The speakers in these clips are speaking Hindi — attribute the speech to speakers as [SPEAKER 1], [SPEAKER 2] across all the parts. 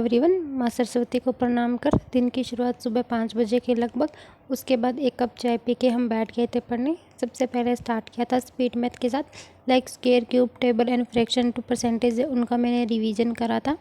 [SPEAKER 1] एवरीवन। माँ सरस्वती को प्रणाम कर दिन की शुरुआत सुबह 5 बजे के लगभग, उसके बाद एक कप चाय पी के हम बैठ गए थे पढ़ने। सबसे पहले स्टार्ट किया था स्पीड मैथ के साथ, like square, cube, table and fraction to percentage उनका मैंने रिवीजन करा था,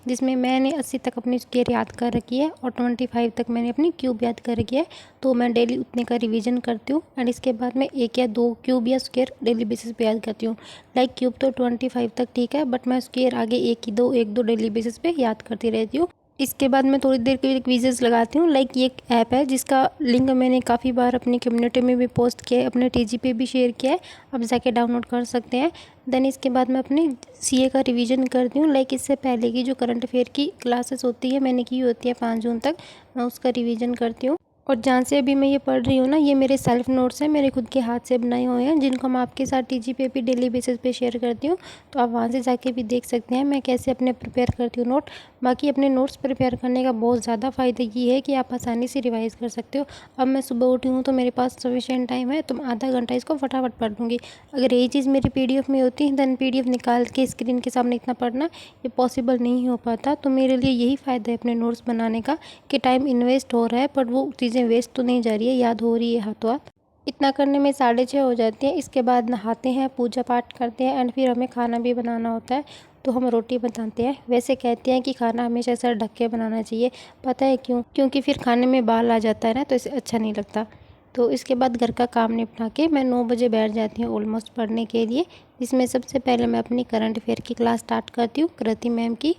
[SPEAKER 1] जिसमें मैंने 80 तक अपनी स्क्वायर याद कर रखी है और 25 तक मैंने अपनी क्यूब याद कर रखी है। तो मैं डेली उतने का रिवीजन करती हूँ एंड इसके बाद मैं 1 या 2 क्यूब या स्क्वायर डेली बेसिस पे याद करती हूँ। लाइक क्यूब तो 25 तक ठीक है, बट मैं स्क्वायर आगे 1-2 डेली बेसिस पे याद करती रहती हूँ। इसके बाद मैं थोड़ी देर के लिए क्विजेस लगाती हूँ। लाइक ये एक ऐप है जिसका लिंक मैंने काफ़ी बार अपनी कम्युनिटी में भी पोस्ट किया है, अपने टीजी पे भी शेयर किया है, आप जाके डाउनलोड कर सकते हैं। देन इसके बाद मैं अपनी सीए का रिवीजन करती हूँ। लाइक इससे पहले की जो करंट अफेयर की क्लासेस होती है मैंने की होती है 5 जून तक, मैं उसका रिवीजन करती हूँ। और जहाँ से अभी मैं ये पढ़ रही हूँ ना, ये मेरे सेल्फ नोट्स हैं, मेरे खुद के हाथ से बनाए हुए हैं, जिनको मैं आपके साथ टीजी पे भी डेली बेसिस पे शेयर करती हूँ। तो आप वहाँ से जाके भी देख सकते हैं मैं कैसे अपने प्रिपेयर करती हूँ नोट। बाकी अपने नोट्स प्रिपेयर करने का बहुत ज़्यादा फ़ायदा ये है कि आप आसानी से रिवाइज़ कर सकते हो। अब मैं सुबह उठी हूँ तो मेरे पास सफिशिएंट टाइम है, तो मैं आधा घंटा इसको फटाफट पढ़ लूँगी। अगर यही चीज़ मेरी पीडीएफ में होती देन पीडीएफ निकाल के स्क्रीन के सामने इतना पढ़ना ये पॉसिबल नहीं हो पाता। तो मेरे लिए यही फ़ायदा है अपने नोट्स बनाने का कि टाइम इन्वेस्ट हो रहा है पर वो चीज़ें वेस्ट तो नहीं जा रही है, याद हो रही है हाथों हाथ। इतना करने में 6:30 हो जाती हैं। इसके बाद नहाते हैं, पूजा पाठ करते हैं एंड फिर हमें खाना भी बनाना होता है, तो हम रोटी बनाते हैं। वैसे कहते हैं कि खाना हमेशा सर ढक के बनाना चाहिए, पता है क्यों? क्योंकि फिर खाने में बाल आ जाता है ना, तो इसे अच्छा नहीं लगता। तो इसके बाद घर का काम निपटा के मैं 9 बजे बैठ जाती हूँ ऑलमोस्ट पढ़ने के लिए, जिसमें सबसे पहले मैं अपनी करंट अफेयर की क्लास स्टार्ट करती हूँ कृति मैम की।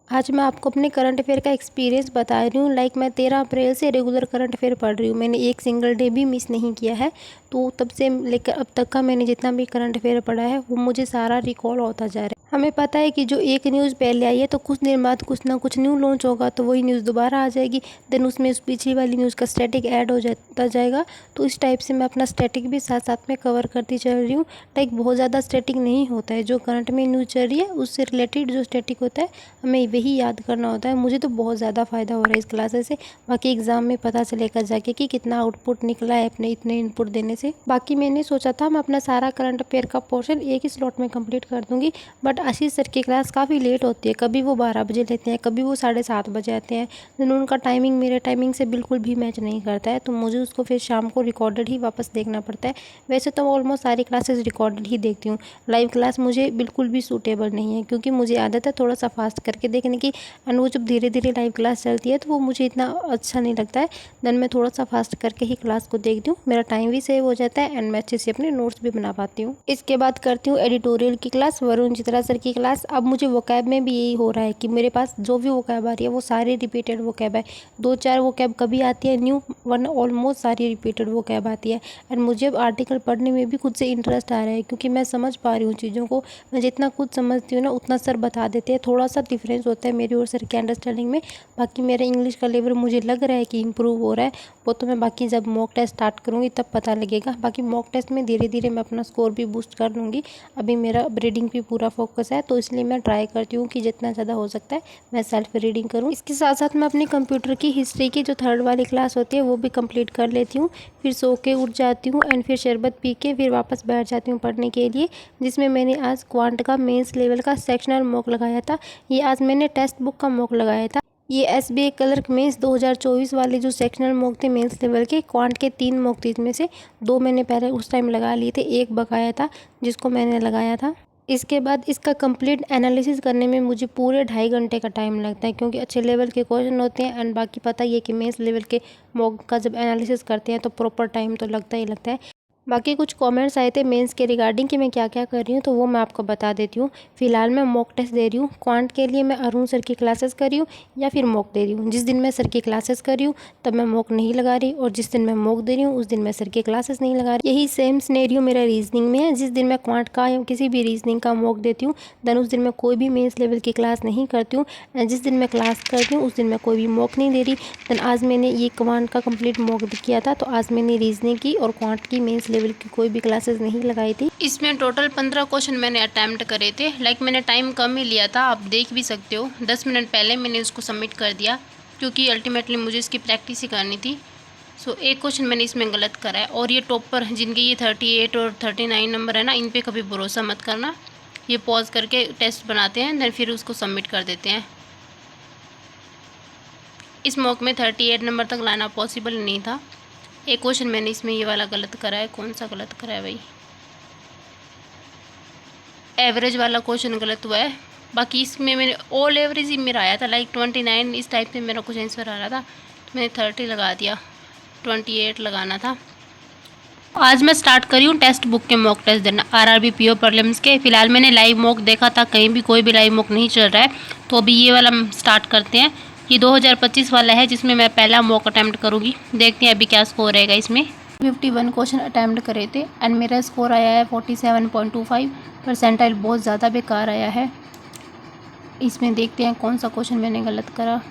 [SPEAKER 1] आज मैं आपको अपने करंट अफेयर का एक्सपीरियंस बता रही हूँ। लाइक मैं 13 अप्रैल से रेगुलर करंट अफेयर पढ़ रही हूँ, मैंने एक सिंगल डे भी मिस नहीं किया है। तो तब से लेकर अब तक का मैंने जितना भी करंट अफेयर पढ़ा है वो मुझे सारा रिकॉल होता जा रहा है। हमें पता है कि जो एक न्यूज़ पहले आई है तो कुछ दिन बाद कुछ ना कुछ न्यू लॉन्च होगा, तो वही न्यूज़ दोबारा आ जाएगी, देन उसमें उस पिछली वाली न्यूज़ का स्टैटिक ऐड हो जाता जाएगा। तो इस टाइप से मैं अपना स्टैटिक भी साथ साथ में कवर करती चल रही हूँ। लाइक बहुत ज़्यादा स्टैटिक नहीं होता है, जो करंट में न्यूज़ चल रही है उससे रिलेटेड जो स्टैटिक होता है हमें वही याद करना होता है। मुझे तो बहुत ज़्यादा फ़ायदा हो रहा है इस क्लासेस से। बाकी एग्ज़ाम में पता चलेगा जाके कि कितना आउटपुट निकला है अपने इतने इनपुट देने से। बाकी मैंने सोचा था मैं अपना सारा करंट अफेयर का पोर्शन एक ही स्लॉट में कंप्लीट कर दूंगी, बट आशीष सर की क्लास काफ़ी लेट होती है, कभी वो 12 बजे लेते हैं, कभी वो 7:30 बजे आते हैं। लेकिन उनका टाइमिंग मेरे टाइमिंग से बिल्कुल भी मैच नहीं करता है, तो मुझे उसको फिर शाम को रिकॉर्डेड ही वापस देखना पड़ता है। वैसे तो मैं ऑलमोस्ट सारी क्लासेस रिकॉर्डेड ही देखती हूँ, लाइव क्लास मुझे बिल्कुल भी सूटेबल नहीं है, क्योंकि मुझे आदत है थोड़ा सा फास्ट करके देखने की, एंड वो जब धीरे धीरे लाइव क्लास चलती है तो वो मुझे इतना अच्छा नहीं लगता है। देन मैं थोड़ा सा फास्ट करके ही क्लास को देखती हूँ, मेरा टाइम भी सेव हो जाता है एंड मैं अच्छे से अपने नोट्स भी बना पाती हूँ। इसके बाद करती हूँ एडिटोरियल की क्लास, वरुण चित्रा सर की क्लास। अब मुझे वोकैब में भी यही हो रहा है कि मेरे पास जो भी वोकैब आ रही है वो सारी रिपीटेड वोकैब है। 2-4 वोकैब कभी आती है न्यू, वरना ऑलमोस्ट सारी रिपीटेड वोकैब आती है। एंड मुझे अब आर्टिकल पढ़ने में भी खुद से इंटरेस्ट आ रहा है, क्योंकि मैं समझ पा रही हूँ चीज़ों को। मैं जितना खुद समझती हूँ ना उतना सर बता देते हैं, थोड़ा सा डिफरेंस होता है मेरी और सर के अंडरस्टैंडिंग में। बाकी मेरा इंग्लिश का लेवल मुझे लग रहा है कि इम्प्रूव हो रहा है, वो तो मैं बाकी जब मॉक टेस्ट स्टार्ट करूँगी तब पता लगेगा। बाकी मॉक टेस्ट में धीरे धीरे मैं अपना स्कोर भी बूस्ट कर लूँगी। अभी मेरा रीडिंग पे पूरा फोकस है, तो इसलिए मैं ट्राई करती हूँ कि जितना ज़्यादा हो सकता है मैं सेल्फ रीडिंग करूँ। इसके साथ साथ मैं अपनी कंप्यूटर की हिस्ट्री की जो 3rd वाली क्लास होती है वो भी कंप्लीट कर लेती हूँ। फिर सो के उठ जाती हूँ एंड फिर शरबत पी के फिर वापस बैठ जाती हूँ पढ़ने के लिए, जिसमें मैंने आज क्वांट का मेंस लेवल का सेक्शनल मॉक लगाया था। ये आज मैंने टेक्स्ट बुक का मॉक लगाया था। ये एसबीआई क्लर्क मेंस 2024 वाले जो सेक्शनल मॉक थे मेंस लेवल के, क्वांट के 3 मॉक थे, इसमें से 2 मैंने पहले उस टाइम लगा लिए थे, एक बकाया था जिसको मैंने लगाया था। इसके बाद इसका कंप्लीट एनालिसिस करने में मुझे पूरे 2.5 घंटे का टाइम लगता है, क्योंकि अच्छे लेवल के क्वेश्चन होते हैं। एंड बाकी पता ही है कि मेंस लेवल के मॉक का जब एनालिसिस करते हैं तो प्रॉपर टाइम तो लगता ही लगता है। बाकी कुछ कमेंट्स आए थे मेंस के रिगार्डिंग कि मैं क्या क्या कर रही हूँ, तो वो मैं आपको बता देती हूँ। फिलहाल मैं मॉक टेस्ट दे रही हूँ। क्वांट के लिए मैं अरुण सर की क्लासेस कर रही हूँ या फिर मॉक दे रही हूँ। जिस दिन मैं सर की क्लासेस कर रही हूँ तब मैं मॉक नहीं लगा रही, और जिस दिन मैं मॉक दे रही हूँ उस दिन मैं सर की क्लासेस नहीं लगा रही। यही सेम सिनेरियो मेरा रीजनिंग में है। जिस दिन मैं क्वांट का या किसी भी रीजनिंग का मॉक देती हूँ देन उस दिन मैं कोई भी मेंस लेवल की क्लास नहीं करती हूँ, एंड जिस दिन मैं क्लास करती हूँ उस दिन मैं कोई भी मॉक नहीं दे रही। देन आज मैंने ये क्वांट का कंप्लीट मॉक किया था, तो आज मैंने रीजनिंग की और क्वांट की मेंस लेवल की कोई भी क्लासेस नहीं लगाई थी। इसमें टोटल 15 क्वेश्चन मैंने अटैम्प्ट करे थे। लाइक मैंने टाइम कम ही लिया था, आप देख भी सकते हो। 10 मिनट पहले मैंने उसको सबमिट कर दिया, क्योंकि अल्टीमेटली मुझे इसकी प्रैक्टिस ही करनी थी। सो एक क्वेश्चन मैंने इसमें गलत करा है, और ये टॉपर जिनके ये 38 और 39 नंबर है ना, इन पर कभी भरोसा मत करना। ये पॉज करके टेस्ट बनाते हैं देन फिर उसको सबमिट कर देते हैं। इस मॉक में 38 नंबर तक लाना पॉसिबल नहीं था। एक क्वेश्चन मैंने इसमें ये वाला गलत करा है। कौन सा गलत करा है भाई? एवरेज वाला क्वेश्चन गलत हुआ है। बाकी इसमें मैंने ऑल एवरेज ही मेरा आया था, लाइक 29 इस टाइप में मेरा कुछ आंसर आ रहा था, तो मैंने 30 लगा दिया, 28 लगाना था। आज मैं स्टार्ट करी हूँ टेक्स्ट बुक के मॉक टेस्ट देना, आरआरबी पीओ प्रीलिम्स के। फिलहाल मैंने लाइव मॉक देखा था, कहीं भी कोई भी लाइव मॉक नहीं चल रहा है, तो अभी ये वाला स्टार्ट करते हैं। ये 2025 वाला है जिसमें मैं पहला मॉक अटैम्प्ट करूँगी। देखते हैं अभी क्या स्कोर रहेगा इसमें। 51 क्वेश्चन अटैम्प्ट करे थे एंड मेरा स्कोर आया है 47.25। परसेंटाइल बहुत ज़्यादा बेकार आया है। इसमें देखते हैं कौन सा क्वेश्चन मैंने गलत करा।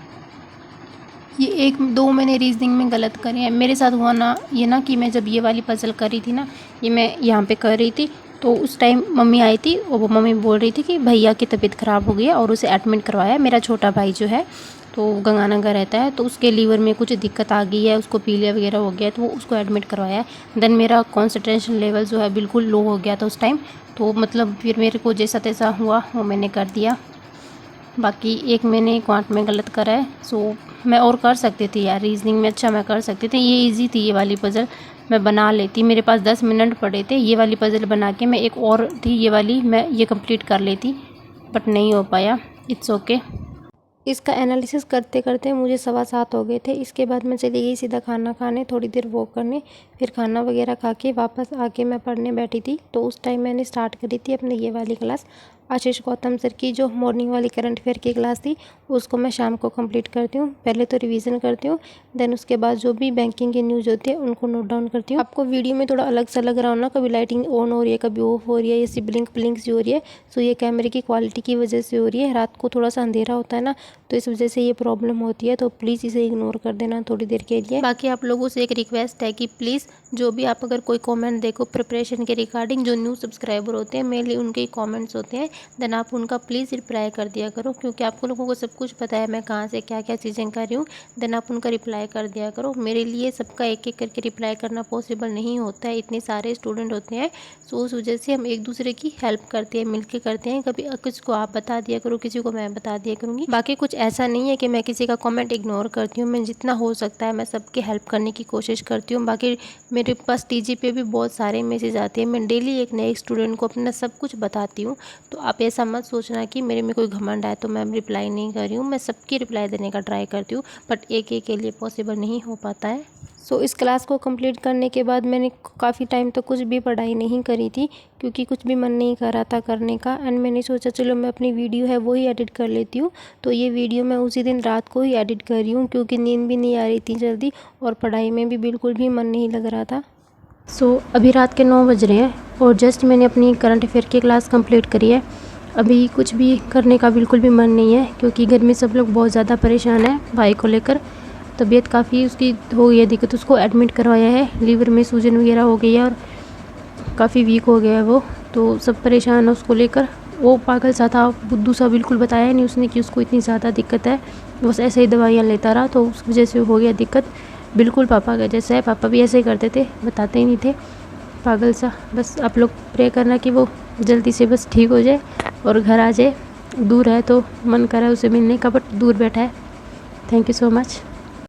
[SPEAKER 1] ये 1-2 मैंने रीजनिंग में गलत करे हैं। मेरे साथ हुआ ना ये ना कि मैं जब ये वाली पजल कर रही थी ना, ये मैं यहाँ पे कर रही थी, तो उस टाइम मम्मी आई थी और वो मम्मी बोल रही थी कि भैया की तबीयत ख़राब हो गई है और उसे एडमिट करवाया। मेरा छोटा भाई जो है तो गंगानगर रहता है, तो उसके लीवर में कुछ दिक्कत आ गई है, उसको पीलिया वगैरह हो गया है, तो वो उसको एडमिट करवाया। देन मेरा कॉन्सनट्रेशन लेवल जो है बिल्कुल लो हो गया था उस टाइम, तो मतलब फिर मेरे को जैसा तैसा हुआ वो मैंने कर दिया। बाकी एक मैंने क्वांट में गलत करा है। सो मैं और कर सकती थी यार, रीजनिंग में अच्छा मैं कर सकती थी। ये इजी थी, ये वाली पज़ल मैं बना लेती। मेरे पास 10 मिनट पड़े थे, ये वाली पज़ल बना के मैं एक और थी ये वाली मैं ये कंप्लीट कर लेती, बट नहीं हो पाया। It's okay. इसका एनालिसिस करते करते मुझे 7:15 हो गए थे। इसके बाद मैं चली गई सीधा खाना खाने, थोड़ी देर वॉक करने, फिर खाना वगैरह खा के वापस आके मैं पढ़ने बैठी थी। तो उस टाइम मैंने स्टार्ट करी थी अपने ये वाली क्लास। आशीष गौतम सर की जो मॉर्निंग वाली करंट अफेयर की क्लास थी उसको मैं शाम को कंप्लीट करती हूँ। पहले तो रिवीजन करती हूँ, देन उसके बाद जो भी बैंकिंग की न्यूज़ होती है उनको नोट डाउन करती हूँ। आपको वीडियो में थोड़ा अलग सा लग रहा हो ना, कभी लाइटिंग ऑन हो रही है, कभी ऑफ हो रही है, ये ब्लिंक ब्लिंक्स जो हो रही है, सो ये कैमरे की क्वालिटी की वजह से हो रही है। रात को थोड़ा सा अंधेरा होता है ना, तो इस वजह से ये प्रॉब्लम होती है, तो प्लीज़ इसे इग्नोर कर देना थोड़ी देर के लिए। बाकी आप लोगों से एक रिक्वेस्ट है कि प्लीज़ जो भी आप अगर कोई कमेंट देखो प्रिपरेशन के रिगार्डिंग, जो न्यू सब्सक्राइबर होते हैं मेनली उनके कमेंट्स होते हैं, देन आप उनका प्लीज़ रिप्लाई कर दिया करो, क्योंकि आपको लोगों को सब कुछ पता है मैं कहाँ से क्या क्या चीज़ें कर रही हूँ। देन आप उनका रिप्लाई कर दिया करो। मेरे लिए सबका एक एक करके रिप्लाई करना पॉसिबल नहीं होता है, इतने सारे स्टूडेंट होते हैं, सो उस वजह से हम एक दूसरे की हेल्प करते हैं, मिलके करते हैं। कभी किसी को आप बता दिया करो, किसी को मैं बता दिया करूँगी। बाकी कुछ ऐसा नहीं है कि मैं किसी का कमेंट इग्नोर करती हूँ, मैं जितना हो सकता है मैं सबकी हेल्प करने की कोशिश करती हूँ। बाकी मेरे पास टीजी पे भी बहुत सारे मैसेज आते हैं, मैं डेली एक नए स्टूडेंट को अपना सब कुछ बताती हूँ। तो आप ऐसा मत सोचना कि मेरे में कोई घमंड है तो मैं रिप्लाई नहीं कर रही हूँ, मैं सबकी रिप्लाई देने का ट्राई करती हूँ, बट एक एक के लिए पॉसिबल नहीं हो पाता है। सो इस क्लास को कंप्लीट करने के बाद मैंने काफ़ी टाइम तो कुछ भी पढ़ाई नहीं करी थी, क्योंकि कुछ भी मन नहीं कर रहा था करने का। एंड मैंने सोचा चलो मैं अपनी वीडियो है वो ही एडिट कर लेती हूँ। तो ये वीडियो मैं उसी दिन रात को ही एडिट कर रही हूँ, क्योंकि नींद भी नहीं आ रही थी जल्दी और पढ़ाई में भी बिल्कुल भी मन नहीं लग रहा था। सो अभी रात के 9 बज रहे हैं और जस्ट मैंने अपनी करंट अफेयर की क्लास कंप्लीट करी है। अभी कुछ भी करने का बिल्कुल भी मन नहीं है, क्योंकि घर में सब लोग बहुत ज़्यादा परेशान हैं भाई को लेकर। तबीयत काफ़ी उसकी हो गई है दिक्कत, उसको एडमिट करवाया है, लीवर में सूजन वगैरह हो गई है और काफ़ी वीक हो गया है वो, तो सब परेशान है उसको लेकर। वो पागल सा था, बुद्धू सा, बिल्कुल बताया नहीं उसने कि उसको इतनी ज़्यादा दिक्कत है, बस ऐसे ही दवाइयाँ लेता रहा, तो उस वजह से हो गया दिक्कत। बिल्कुल पापा का जैसा है, पापा भी ऐसे ही करते थे, बताते ही नहीं थे, पागल सा। बस आप लोग प्रे करना कि वो जल्दी से बस ठीक हो जाए और घर आ जाए। दूर है तो मन कर रहा है उसे मिलने का, बट दूर बैठा है। Thank you so much.